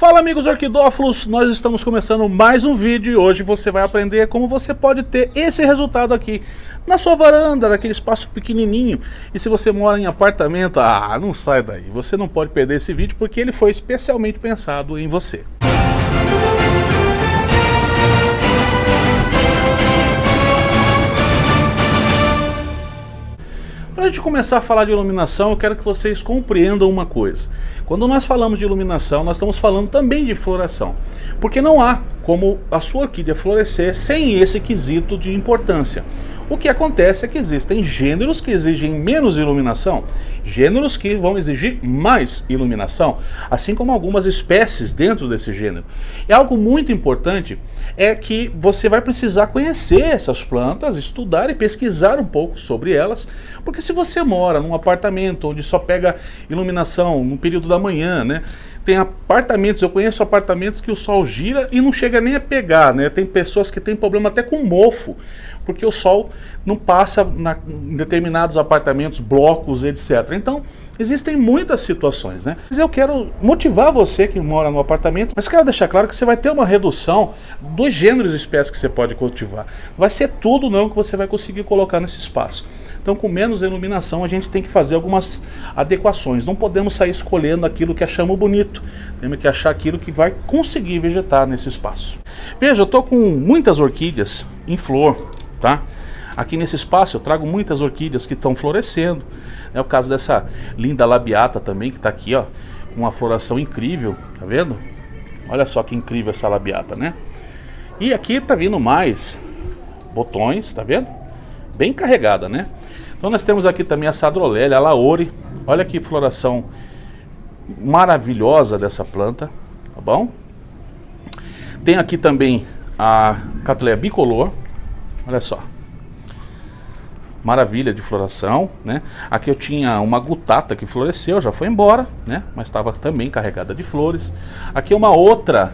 Fala amigos orquidófilos, nós estamos começando mais um vídeo e hoje você vai aprender como você pode ter esse resultado aqui na sua varanda, naquele espaço pequenininho. E se você mora em apartamento, não sai daí, você não pode perder esse vídeo porque ele foi especialmente pensado em você. Para a gente começar a falar de iluminação, eu quero que vocês compreendam uma coisa. Quando nós falamos de iluminação, nós estamos falando também de floração. Porque não há como a sua orquídea florescer sem esse quesito de importância. O que acontece é que existem gêneros que exigem menos iluminação, gêneros que vão exigir mais iluminação, assim como algumas espécies dentro desse gênero. E algo muito importante é que você vai precisar conhecer essas plantas, estudar e pesquisar um pouco sobre elas, porque se você mora num apartamento onde só pega iluminação no período da manhã, né? Tem apartamentos, eu conheço apartamentos que o sol gira e não chega nem a pegar, né? Tem pessoas que têm problema até com mofo, porque o sol não passa em determinados apartamentos, blocos, etc. Então, existem muitas situações, né? Mas eu quero motivar você que mora no apartamento, mas quero deixar claro que você vai ter uma redução dos gêneros de espécies que você pode cultivar. Não vai ser tudo não que você vai conseguir colocar nesse espaço. Então, com menos iluminação, a gente tem que fazer algumas adequações. Não podemos sair escolhendo aquilo que achamos bonito. Temos que achar aquilo que vai conseguir vegetar nesse espaço. Veja, eu estou com muitas orquídeas em flor, tá? Aqui nesse espaço eu trago muitas orquídeas que estão florescendo. É o caso dessa linda labiata também, que está aqui, ó, uma floração incrível, tá vendo? Olha só que incrível essa labiata, né? E aqui tá vindo mais botões, tá vendo? Bem carregada, né? Então nós temos aqui também a Sadrolélia, a Laure. Olha que floração maravilhosa dessa planta, tá bom? Tem aqui também a Cattleya bicolor. Olha só. Maravilha de floração, né? Aqui eu tinha uma gutata que floresceu, já foi embora, né? Mas estava também carregada de flores. Aqui uma outra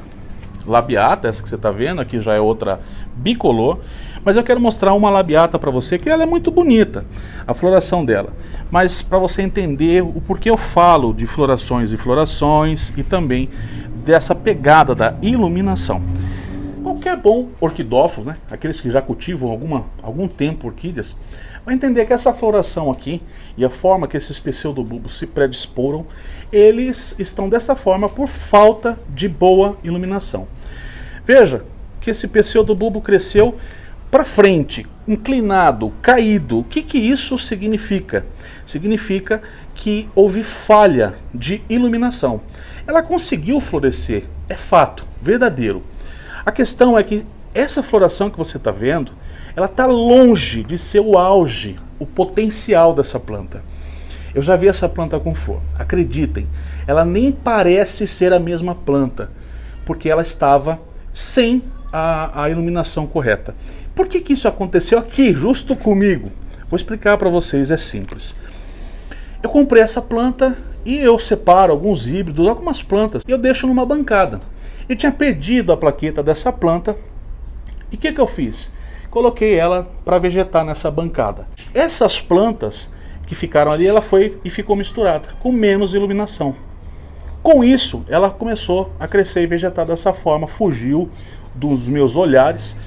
labiata, essa que você está vendo, aqui já é outra bicolor. Mas eu quero mostrar uma labiata para você, que ela é muito bonita, a floração dela. Mas para você entender o porquê eu falo de florações e florações e também dessa pegada da iluminação. Qualquer bom orquidófilo, né, aqueles que já cultivam algum tempo orquídeas, vai entender que essa floração aqui e a forma que esses pseudobulbos se predisporam, eles estão dessa forma por falta de boa iluminação. Veja que esse pseudobulbo cresceu para frente, inclinado, caído. O que isso significa? Significa que houve falha de iluminação. Ela conseguiu florescer, é fato, verdadeiro. A questão é que essa floração que você está vendo, ela está longe de ser o auge, o potencial dessa planta. Eu já vi essa planta com flor, acreditem, ela nem parece ser a mesma planta, porque ela estava sem a iluminação correta. Por que isso aconteceu aqui, justo comigo? Vou explicar para vocês, é simples. Eu comprei essa planta e eu separo alguns híbridos, algumas plantas, e eu deixo numa bancada. Eu tinha perdido a plaqueta dessa planta, e o que eu fiz? Coloquei ela para vegetar nessa bancada. Essas plantas que ficaram ali, ela foi e ficou misturada, com menos iluminação. Com isso, ela começou a crescer e vegetar dessa forma, fugiu dos meus olhares.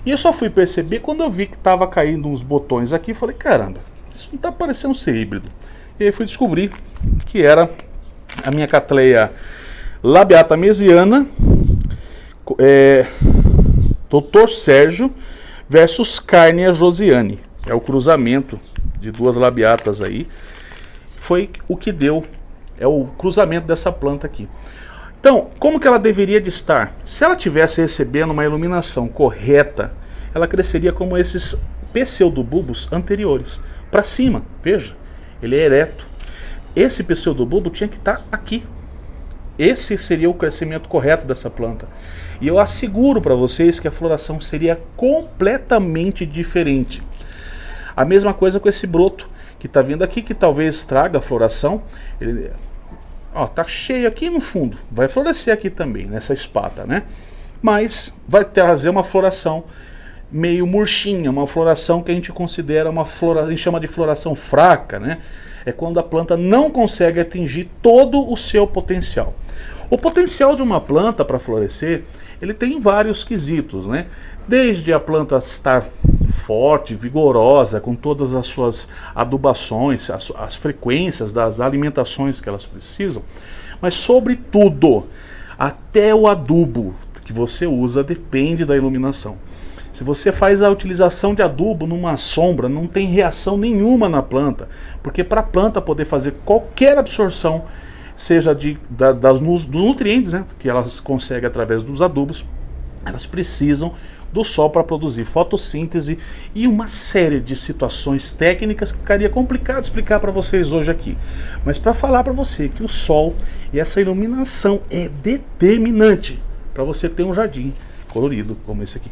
E eu só fui perceber quando eu vi que estava caindo uns botões aqui. Falei, caramba, isso não está parecendo ser híbrido. E aí fui descobrir que era a minha Cattleya labiata mesiana, Dr. Sérgio versus Carnea Josiane. É o cruzamento de duas labiatas aí. Foi o que deu, é o cruzamento dessa planta aqui. Então, como que ela deveria de estar? Se ela tivesse recebendo uma iluminação correta, ela cresceria como esses pseudobulbos anteriores, para cima. Veja, ele é ereto. Esse pseudobulbo tinha que estar aqui. Esse seria o crescimento correto dessa planta. E eu asseguro para vocês que a floração seria completamente diferente. A mesma coisa com esse broto que está vindo aqui, que talvez traga a floração. Ele, ó, tá cheio aqui no fundo, vai florescer aqui também, nessa espata, né? Mas vai trazer uma floração meio murchinha, uma floração que a gente considera uma floração, a gente chama de floração fraca, né? É quando a planta não consegue atingir todo o seu potencial. O potencial de uma planta para florescer, ele tem vários quesitos, né? Desde a planta estar forte, vigorosa, com todas as suas adubações, as frequências das alimentações que elas precisam, mas sobretudo, até o adubo que você usa depende da iluminação. Se você faz a utilização de adubo numa sombra, não tem reação nenhuma na planta, porque para a planta poder fazer qualquer absorção, seja dos nutrientes, né, que elas conseguem através dos adubos, elas precisam do sol para produzir fotossíntese e uma série de situações técnicas que ficaria complicado explicar para vocês hoje aqui. Mas para falar para você que o sol e essa iluminação é determinante para você ter um jardim colorido como esse aqui.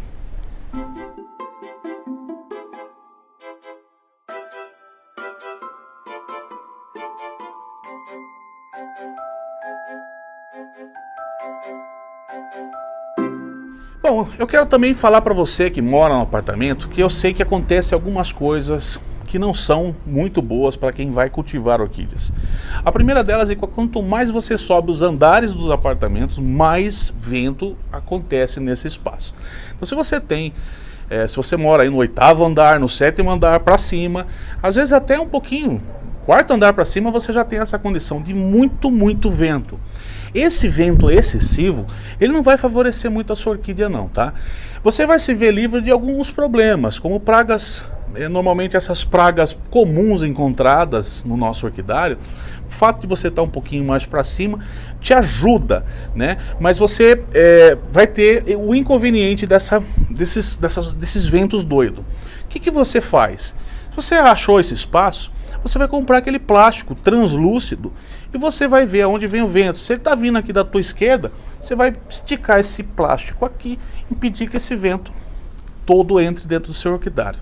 Bom, eu quero também falar para você que mora no apartamento que eu sei que acontece algumas coisas que não são muito boas para quem vai cultivar orquídeas. A primeira delas é que quanto mais você sobe os andares dos apartamentos, mais vento acontece nesse espaço. Então se você tem, se você mora aí no 8º andar, no 7º andar para cima, às vezes até um pouquinho, 4º andar para cima, você já tem essa condição de muito vento. Esse vento excessivo, ele não vai favorecer muito a sua orquídea não, tá? Você vai se ver livre de alguns problemas, como pragas, normalmente essas pragas comuns encontradas no nosso orquidário. O fato de você estar um pouquinho mais para cima te ajuda, né? Mas você vai ter o inconveniente desses ventos doidos. O que você faz? Se você achou esse espaço, você vai comprar aquele plástico translúcido e você vai ver aonde vem o vento. Se ele está vindo aqui da tua esquerda, você vai esticar esse plástico aqui, impedir que esse vento todo entre dentro do seu orquidário.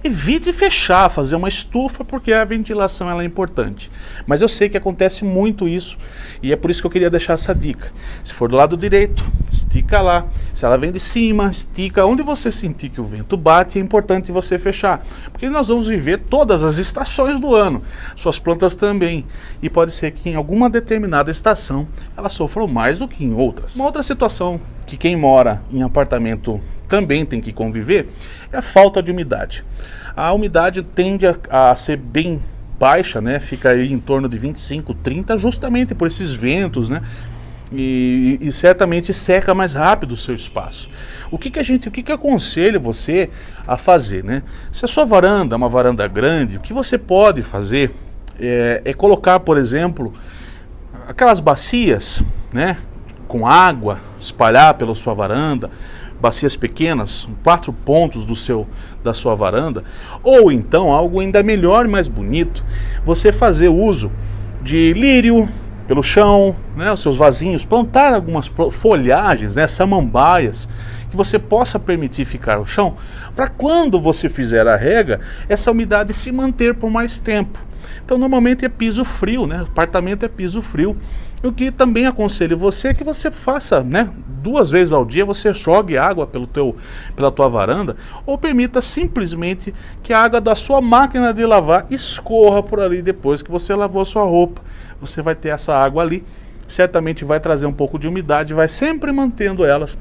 Evite fechar, fazer uma estufa, porque a ventilação ela é importante. Mas eu sei que acontece muito isso, e é por isso que eu queria deixar essa dica. Se for do lado direito, estica lá. Se ela vem de cima, estica. Onde você sentir que o vento bate, é importante você fechar. Porque nós vamos viver todas as estações do ano. Suas plantas também. E pode ser que em alguma determinada estação, elas sofram mais do que em outras. Uma outra situação que quem mora em apartamento também tem que conviver é a falta de umidade. A umidade tende a ser bem baixa, né? Fica aí em torno de 25, 30, justamente por esses ventos, né? E certamente seca mais rápido o seu espaço. O que eu aconselho você a fazer, né? Se a sua varanda é uma varanda grande, o que você pode fazer é colocar, por exemplo, aquelas bacias, né? Com água, espalhar pela sua varanda, bacias pequenas, 4 pontos da sua varanda, ou então algo ainda melhor e mais bonito, você fazer uso de lírio pelo chão, né, os seus vasinhos, plantar algumas folhagens, né, samambaias, que você possa permitir ficar no chão, para quando você fizer a rega, essa umidade se manter por mais tempo. Então normalmente é piso frio, né? Apartamento é piso frio. O que também aconselho você é que você faça, né? 2 vezes ao dia você jogue água pela tua varanda, ou permita simplesmente que a água da sua máquina de lavar escorra por ali depois que você lavou a sua roupa. Você vai ter essa água ali, certamente vai trazer um pouco de umidade, vai sempre mantendo elas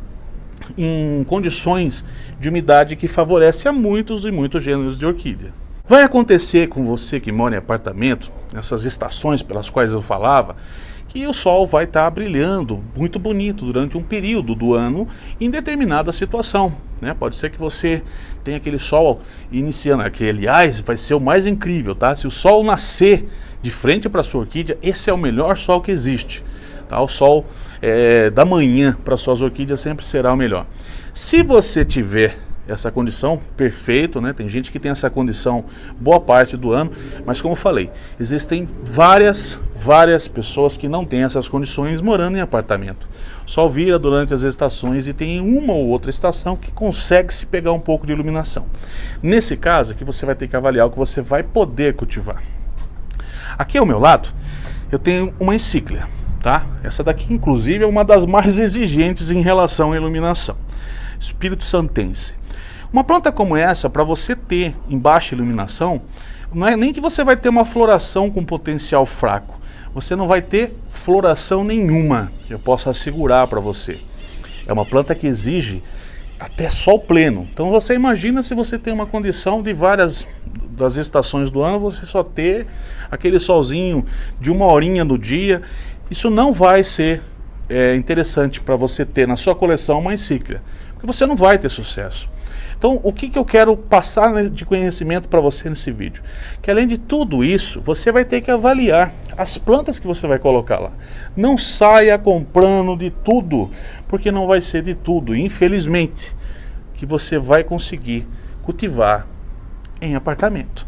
em condições de umidade que favorece a muitos e muitos gêneros de orquídea. Vai acontecer com você que mora em apartamento, nessas estações pelas quais eu falava, que o sol vai estar brilhando muito bonito durante um período do ano em determinada situação, né? Pode ser que você tenha aquele sol iniciando, que aliás vai ser o mais incrível, tá? Se o sol nascer de frente para a sua orquídea, esse é o melhor sol que existe, tá? O sol da manhã para suas orquídeas sempre será o melhor. Se você tiver essa condição, perfeito, né? Tem gente que tem essa condição boa parte do ano, mas como eu falei, existem várias pessoas que não têm essas condições morando em apartamento. O sol vira durante as estações e tem uma ou outra estação que consegue se pegar um pouco de iluminação. Nesse caso aqui você vai ter que avaliar o que você vai poder cultivar. Aqui ao meu lado eu tenho uma encíclia, tá? Essa daqui inclusive é uma das mais exigentes em relação à iluminação. Espírito Santense. Uma planta como essa, para você ter em baixa iluminação, Não é nem que você vai ter uma floração com potencial fraco. Você não vai ter floração nenhuma, eu posso assegurar para você. É uma planta que exige até sol pleno. Então você imagina se você tem uma condição de várias das estações do ano, você só ter aquele solzinho de 1 horinha no dia. Isso não vai ser interessante para você ter na sua coleção uma encíclica, porque você não vai ter sucesso. Então, o que eu quero passar de conhecimento para você nesse vídeo? Que além de tudo isso, você vai ter que avaliar as plantas que você vai colocar lá. Não saia comprando de tudo, porque não vai ser de tudo, infelizmente, que você vai conseguir cultivar em apartamento.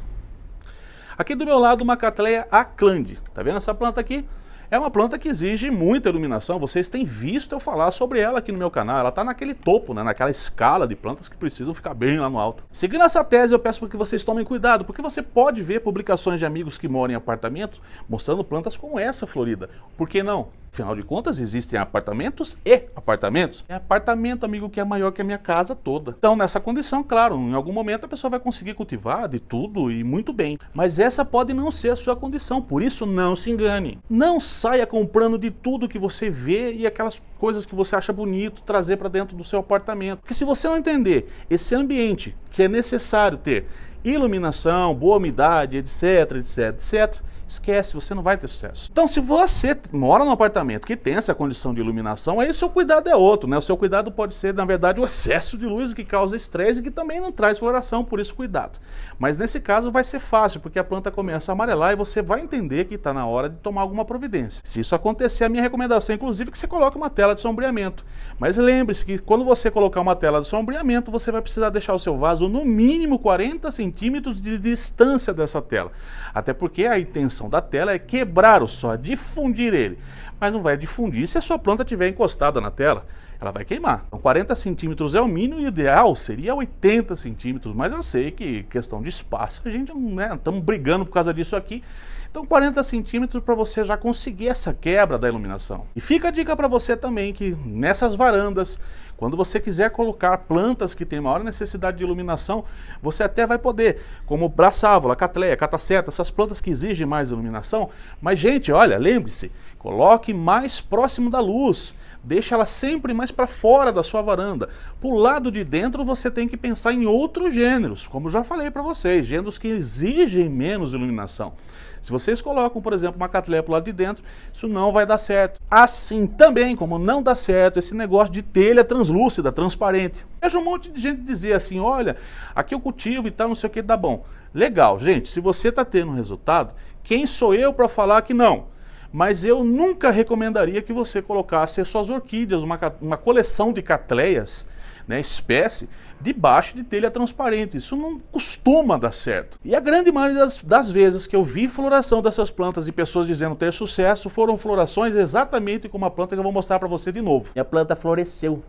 Aqui do meu lado, uma Cattleya Aclande. Tá vendo essa planta aqui? É uma planta que exige muita iluminação, vocês têm visto eu falar sobre ela aqui no meu canal, ela está naquele topo, né, naquela escala de plantas que precisam ficar bem lá no alto. Seguindo essa tese, eu peço que vocês tomem cuidado, porque você pode ver publicações de amigos que moram em apartamentos mostrando plantas como essa florida. Por que não? Afinal de contas, existem apartamentos e apartamentos. É apartamento, amigo, que é maior que a minha casa toda. Então, nessa condição, claro, em algum momento a pessoa vai conseguir cultivar de tudo e muito bem. Mas essa pode não ser a sua condição, por isso não se engane. Não saia comprando de tudo que você vê e aquelas coisas que você acha bonito trazer para dentro do seu apartamento. Porque se você não entender esse ambiente que é necessário ter iluminação, boa umidade, etc, etc, etc, esquece, você não vai ter sucesso. Então, se você mora num apartamento que tem essa condição de iluminação, aí o seu cuidado é outro, né? O seu cuidado pode ser, na verdade, o excesso de luz que causa estresse e que também não traz floração, por isso cuidado. Mas nesse caso vai ser fácil, porque a planta começa a amarelar e você vai entender que está na hora de tomar alguma providência. Se isso acontecer, a minha recomendação, inclusive, é que você coloque uma tela de sombreamento. Mas lembre-se que quando você colocar uma tela de sombreamento, você vai precisar deixar o seu vaso no mínimo 40 centímetros de distância dessa tela. Até porque a intenção da tela é quebrar o sol, difundir ele. Mas não vai difundir se a sua planta estiver encostada na tela. Ela vai queimar. Então 40 centímetros é o mínimo, e o ideal seria 80 centímetros. Mas eu sei que questão de espaço, a gente não estamos brigando por causa disso aqui. Então 40 centímetros para você já conseguir essa quebra da iluminação. E fica a dica para você também que nessas varandas, quando você quiser colocar plantas que têm maior necessidade de iluminação, você até vai poder, como braçávola, Cattleya, cataceta, essas plantas que exigem mais iluminação. Mas gente, olha, lembre-se, coloque mais próximo da luz. Deixa ela sempre mais para fora da sua varanda. Pro lado de dentro você tem que pensar em outros gêneros, como já falei para vocês, gêneros que exigem menos iluminação. Se vocês colocam, por exemplo, uma Cattleya pro lado de dentro, isso não vai dar certo. Assim também como não dá certo esse negócio de telha translúcida, transparente. Vejo um monte de gente dizer assim, olha, aqui eu cultivo e tal, não sei o que, dá bom. Legal, gente, se você está tendo um resultado, quem sou eu para falar que não? Mas eu nunca recomendaria que você colocasse as suas orquídeas, uma coleção de Cattleyas, né, espécie, debaixo de telha transparente. Isso não costuma dar certo. E a grande maioria das vezes que eu vi floração dessas plantas e pessoas dizendo ter sucesso, foram florações exatamente como a planta que eu vou mostrar para você de novo. E a planta floresceu.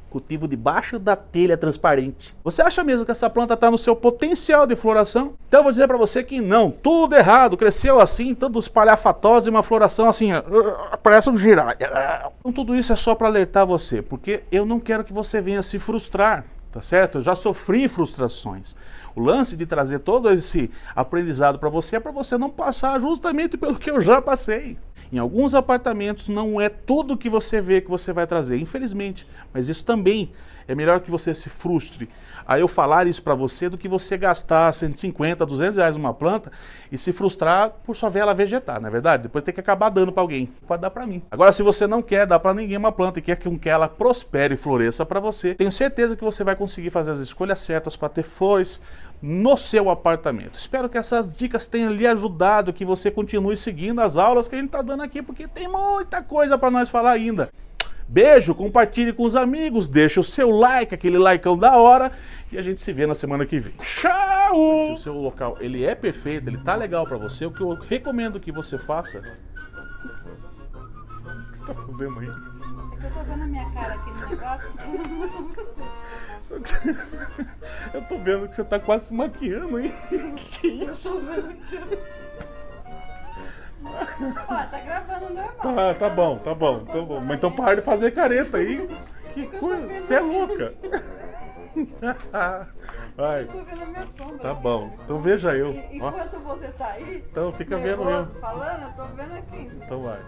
Cultivo debaixo da telha transparente. Você acha mesmo que essa planta está no seu potencial de floração? Então eu vou dizer para você que não, tudo errado, cresceu assim, todo espalhafatosa e uma floração assim, parece um giraia. Então tudo isso é só para alertar você, porque eu não quero que você venha se frustrar, tá certo? Eu já sofri frustrações. O lance de trazer todo esse aprendizado para você é para você não passar justamente pelo que eu já passei. Em alguns apartamentos não é tudo que você vê que você vai trazer, infelizmente. Mas isso também é melhor que você se frustre a eu falar isso para você do que você gastar 150, 200 reais numa planta e se frustrar por só ver ela vegetar, não é verdade? Depois tem que acabar dando para alguém. Pode dar para mim. Agora, se você não quer dar para ninguém uma planta e quer que ela prospere e floresça para você, tenho certeza que você vai conseguir fazer as escolhas certas para ter flores no seu apartamento. Espero que essas dicas tenham lhe ajudado, que você continue seguindo as aulas que a gente está dando aqui, porque tem muita coisa para nós falar ainda. Beijo, compartilhe com os amigos, deixa o seu like, aquele likeão da hora, e a gente se vê na semana que vem. Tchau! Se o seu local ele é perfeito, ele tá legal para você, o que eu recomendo que você faça... O que você tá fazendo aí? Eu tô vendo a minha cara aqui no negócio. Eu tô vendo que você tá quase se maquiando, hein? Que isso? Ó, tá gravando normal. Tá bom. Mas então para de fazer careta aí. Que coisa, você é louca. Vai. Eu tô vendo a minha sombra. Tá bom. Então veja eu. Ó. Enquanto você tá aí, Então fica vendo nervoso, eu. falando, eu tô vendo aqui. Então vai.